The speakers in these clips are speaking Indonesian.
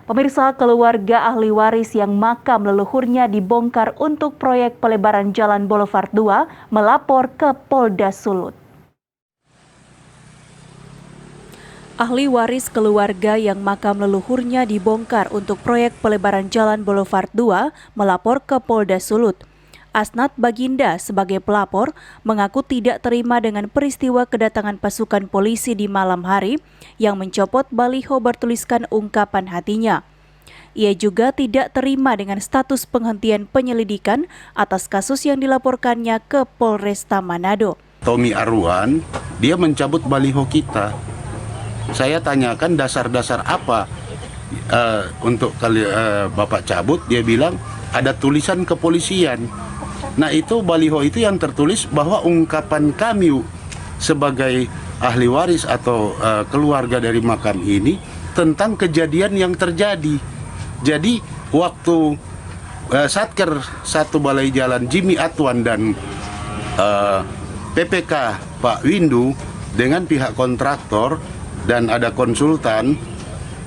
Pemirsa, keluarga ahli waris yang makam leluhurnya dibongkar untuk proyek pelebaran Jalan Boulevard 2 melapor ke Polda Sulut. Ahli waris keluarga yang makam leluhurnya dibongkar untuk proyek pelebaran Jalan Boulevard 2 melapor ke Polda Sulut. Asnat Baginda sebagai pelapor mengaku tidak terima dengan peristiwa kedatangan pasukan polisi di malam hari yang mencopot baliho bertuliskan ungkapan hatinya. Ia juga tidak terima dengan status penghentian penyelidikan atas kasus yang dilaporkannya ke Polresta Manado. Tommy Arwan, dia mencabut baliho kita. Saya tanyakan dasar-dasar apa untuk Bapak cabut, dia bilang ada tulisan kepolisian. Nah itu baliho itu yang tertulis bahwa ungkapan kami sebagai ahli waris atau keluarga dari makam ini tentang kejadian yang terjadi. Jadi waktu Satker 1 Balai Jalan Jimmy Atwan dan PPK Pak Windu dengan pihak kontraktor dan ada konsultan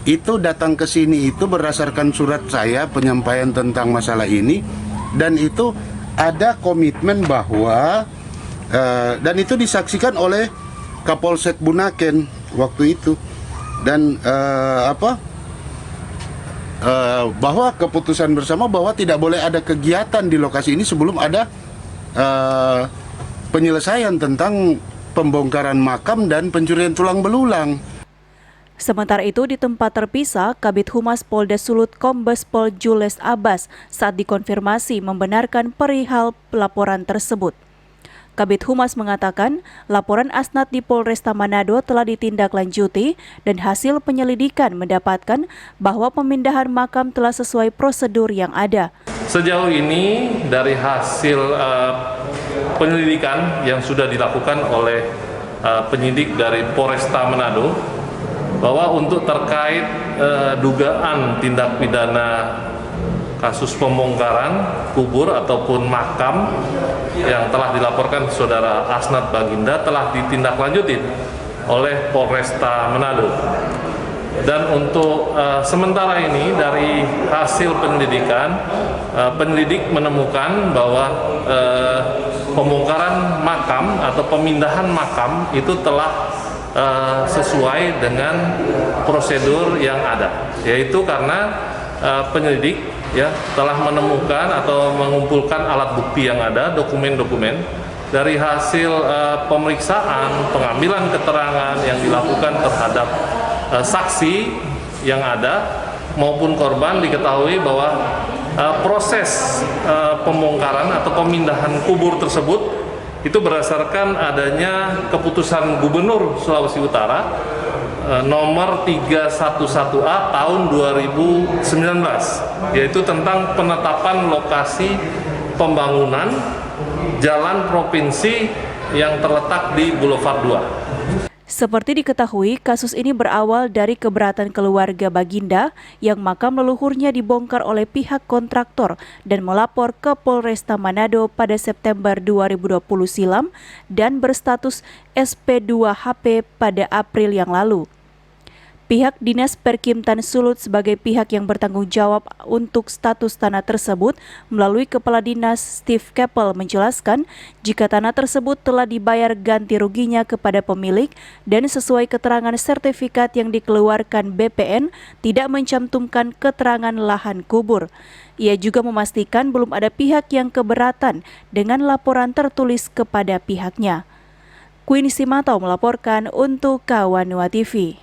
itu datang ke sini itu berdasarkan surat saya penyampaian tentang masalah ini, dan itu ada komitmen bahwa dan itu disaksikan oleh Kapolsek Bunaken waktu itu, dan bahwa keputusan bersama bahwa tidak boleh ada kegiatan di lokasi ini sebelum ada penyelesaian tentang pembongkaran makam dan pencurian tulang belulang. Sementara itu, di tempat terpisah, Kabid Humas Polda Sulut Kombes Pol Jules Abbas saat dikonfirmasi membenarkan perihal laporan tersebut. Kabid Humas mengatakan laporan Asnat di Polresta Manado telah ditindaklanjuti dan hasil penyelidikan mendapatkan bahwa pemindahan makam telah sesuai prosedur yang ada. Sejauh ini dari hasil penyelidikan yang sudah dilakukan oleh penyidik dari Polresta Manado, bahwa untuk terkait dugaan tindak pidana kasus pembongkaran kubur ataupun makam yang telah dilaporkan saudara Asnat Baginda telah ditindaklanjuti oleh Polresta Manado. Dan untuk sementara ini dari hasil penyelidikan, penyelidik menemukan bahwa pembongkaran makam atau pemindahan makam itu telah sesuai dengan prosedur yang ada, yaitu karena penyelidik telah menemukan atau mengumpulkan alat bukti yang ada, dokumen-dokumen dari hasil pemeriksaan, pengambilan keterangan yang dilakukan terhadap saksi yang ada maupun korban. Diketahui bahwa proses pembongkaran atau pemindahan kubur tersebut itu berdasarkan adanya keputusan Gubernur Sulawesi Utara nomor 311A tahun 2019, yaitu tentang penetapan lokasi pembangunan jalan provinsi yang terletak di Boulevard 2. Seperti diketahui, kasus ini berawal dari keberatan keluarga Baginda yang makam leluhurnya dibongkar oleh pihak kontraktor dan melapor ke Polresta Manado pada September 2020 silam dan berstatus SP2HP pada April yang lalu. Pihak Dinas Perkimtan Sulut sebagai pihak yang bertanggung jawab untuk status tanah tersebut melalui Kepala Dinas Steve Keppel menjelaskan jika tanah tersebut telah dibayar ganti ruginya kepada pemilik dan sesuai keterangan sertifikat yang dikeluarkan BPN tidak mencantumkan keterangan lahan kubur. Ia juga memastikan belum ada pihak yang keberatan dengan laporan tertulis kepada pihaknya. Queen Simatau melaporkan untuk Kawanua TV.